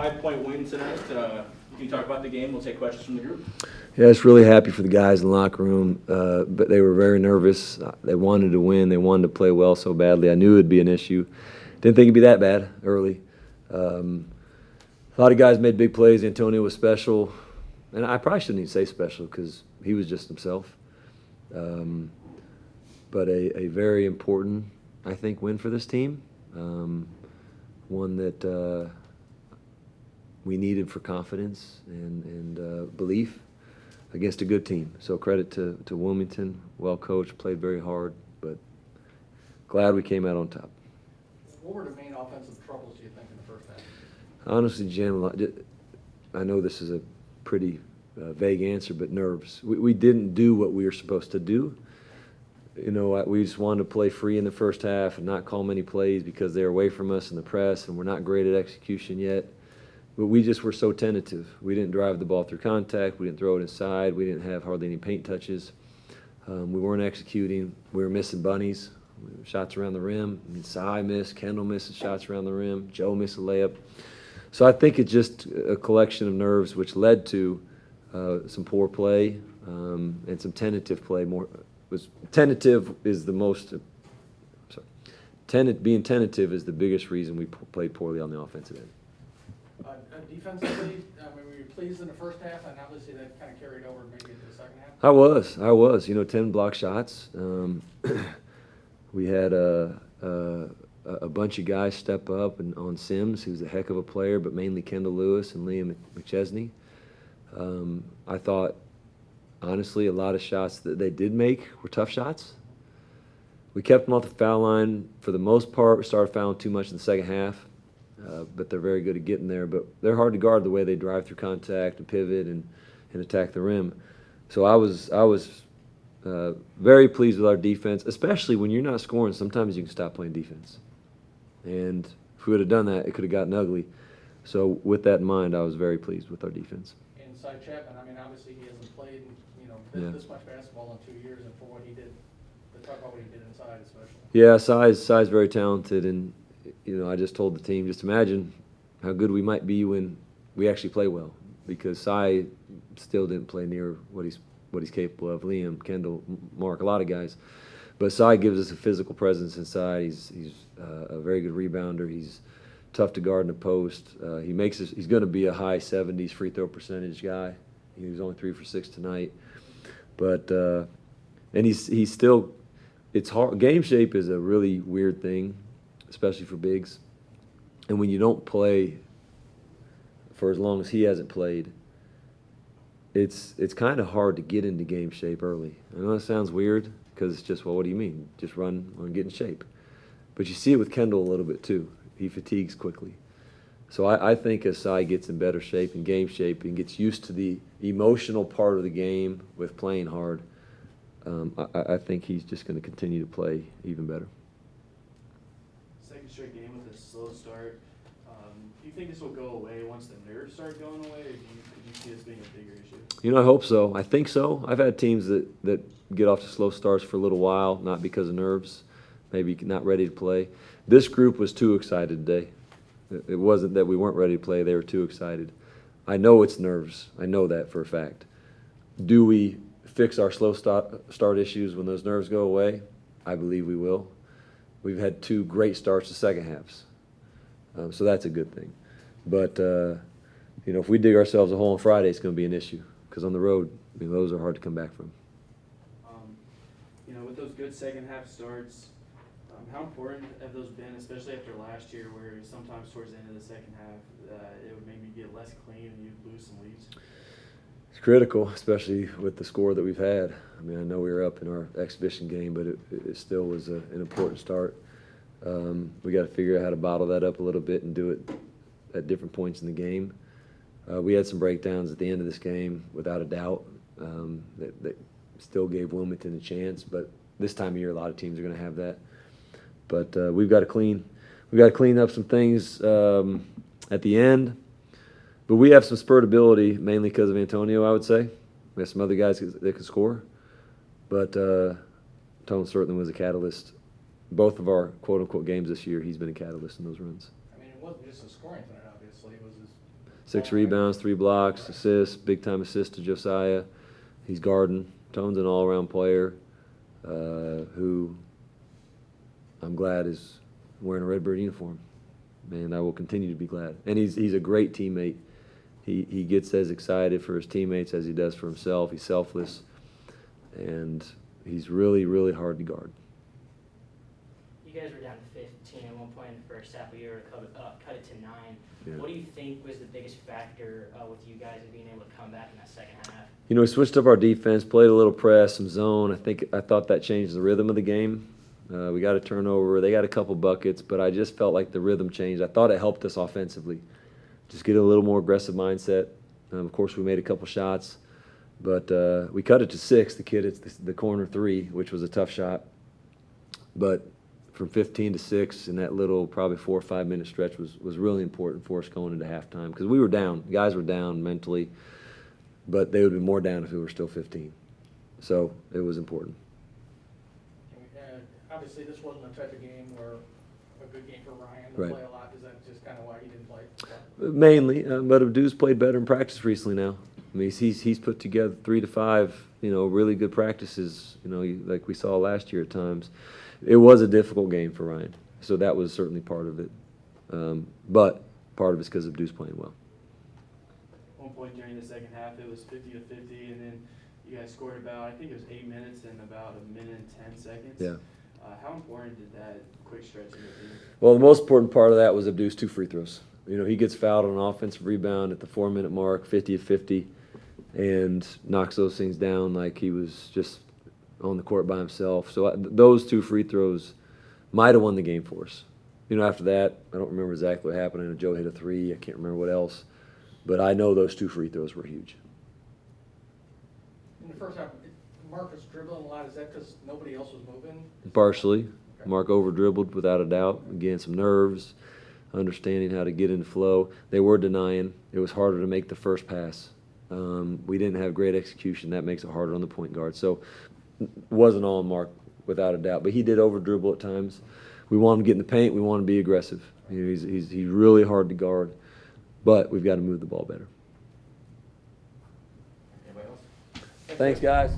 5-point win tonight. Can you talk about the game? We'll take questions from the group. Yeah, it's really happy for the guys in the locker room, but they were very nervous. They wanted to win. They wanted to play well so badly. I knew it would be an issue. Didn't think it'd be that bad early. A lot of guys made big plays. Antonio was special, and I probably shouldn't even say special because he was just himself. But a very important, I think, win for this team. One that we needed for confidence and belief against a good team. So credit to Wilmington, well coached, played very hard, but glad we came out on top. What were the main offensive troubles, do you think, in the first half? Honestly, Jim, I know this is a pretty vague answer, but nerves. We didn't do what we were supposed to do. You know, we just wanted to play free in the first half and not call many plays because they were away from us in the press, and we're not great at execution yet. But we just were so tentative. We didn't drive the ball through contact. We didn't throw it inside. We didn't have hardly any paint touches. We weren't executing. We were missing bunnies, shots around the rim. I mean, Sai missed. Kendall missed shots around the rim. Joe missed a layup. So I think it's just a collection of nerves which led to some poor play and some tentative play. Tentative is the most. Being tentative is the biggest reason we played poorly on the offensive end. Defensively, were you pleased in the first half, and obviously that kind of carried over maybe into the second half? I was. You know, 10 block shots. We had a bunch of guys step up and on Sims, who's a heck of a player, but mainly Kendall Lewis and Liam McChesney. I thought, honestly, a lot of shots that they did make were tough shots. We kept them off the foul line for the most part. We started fouling too much in the second half. But they're very good at getting there. But they're hard to guard the way they drive through contact and pivot and attack the rim. So I was very pleased with our defense, especially when you're not scoring. Sometimes you can stop playing defense. And if we would have done that, it could have gotten ugly. So with that in mind, I was very pleased with our defense. Inside Chapman, I mean, obviously he hasn't played, this much basketball in 2 years, and for what he did, talk about what he did inside especially. Yeah, Sai's very talented, and I just told the team, just imagine how good we might be when we actually play well, because Sai still didn't play near what he's capable of. Liam, Kendall, Mark, a lot of guys, but Sai gives us a physical presence inside. He's a very good rebounder. He's tough to guard in the post. He's going to be a high 70s free throw percentage guy. He was only 3 for 6 tonight, but and he's still. It's hard. Game shape is a really weird thing, especially for bigs. And when you don't play for as long as he hasn't played, it's kind of hard to get into game shape early. I know that sounds weird because it's just, well, what do you mean? Just run and get in shape. But you see it with Kendall a little bit too. He fatigues quickly. So I think as Sai gets in better shape and game shape and gets used to the emotional part of the game with playing hard, I think he's just going to continue to play even better. Second straight game with a slow start. Do you think this will go away once the nerves start going away, or could you see this being a bigger issue? I hope so. I think so. I've had teams that get off to slow starts for a little while, not because of nerves, maybe not ready to play. This group was too excited today. It wasn't that we weren't ready to play. They were too excited. I know it's nerves. I know that for a fact. Do we fix our slow start issues when those nerves go away? I believe we will. We've had 2 great starts to second halves, so that's a good thing. But if we dig ourselves a hole on Friday, it's going to be an issue because on the road, those are hard to come back from. With those good second half starts, how important have those been, especially after last year, where sometimes towards the end of the second half, it would maybe get less clean and you'd lose some leads? It's critical, especially with the score that we've had. I know we were up in our exhibition game, but it still was an important start. We got to figure out how to bottle that up a little bit and do it at different points in the game. We had some breakdowns at the end of this game, without a doubt, that still gave Wilmington a chance. But this time of year, a lot of teams are going to have that. But we've got to clean up some things at the end. But we have some spurt ability, mainly because of Antonio, I would say. We have some other guys that can score. But Tone certainly was a catalyst. Both of our quote-unquote games this year, he's been a catalyst in those runs. It wasn't just a scoring tonight, obviously. It was his 6 rebounds, 3 blocks, assists, big-time assist to Josiah. He's guarding. Tone's an all-around player who I'm glad is wearing a Redbird uniform. And I will continue to be glad. And he's a great teammate. He gets as excited for his teammates as he does for himself. He's selfless. And he's really, really hard to guard. You guys were down to 15 at one point in the first half. We were cut it to 9. Yeah. What do you think was the biggest factor with you guys in being able to come back in that second half? You know, we switched up our defense, played a little press, some zone. I thought that changed the rhythm of the game. We got a turnover. They got a couple buckets, but I just felt like the rhythm changed. I thought it helped us offensively. Just get a little more aggressive mindset. Of course, we made a couple shots, but we cut it to 6. The kid hits the corner 3, which was a tough shot. But from 15 to 6 in that little probably 4 or 5 minute stretch was really important for us going into halftime because we were down. The guys were down mentally, but they would have been more down if it were still 15. So it was important. Obviously, this wasn't a type of game where a good game for Ryan to Right. play a lot. Is that just kind of why he didn't play? Mainly, but Abdu's played better in practice recently now. I mean, he's put together 3 to 5, really good practices, like we saw last year at times. It was a difficult game for Ryan, so that was certainly part of it. But part of it's because Abdu's playing well. One point during the second half, it was 50 to 50, and then you guys scored about, I think it was 8 minutes and about 1 minute and 10 seconds. Yeah. How important did that quick stretch in the game? Well, the most important part of that was Abdu's 2 free throws. He gets fouled on an offensive rebound at the 4-minute mark, 50 to 50, and knocks those things down like he was just on the court by himself. So those 2 free throws might have won the game for us. After that, I don't remember exactly what happened. I know Joe hit a 3. I can't remember what else. But I know those 2 free throws were huge. In the first half, Mark was dribbling a lot. Is that because nobody else was moving? Partially. Okay. Mark over-dribbled without a doubt. Again, some nerves, understanding how to get in flow. They were denying. It was harder to make the first pass. We didn't have great execution. That makes it harder on the point guard. So it wasn't all on Mark without a doubt. But he did over-dribble at times. We want him to get in the paint. We want him to be aggressive. He's really hard to guard. But we've got to move the ball better. Anybody else? Thanks, guys.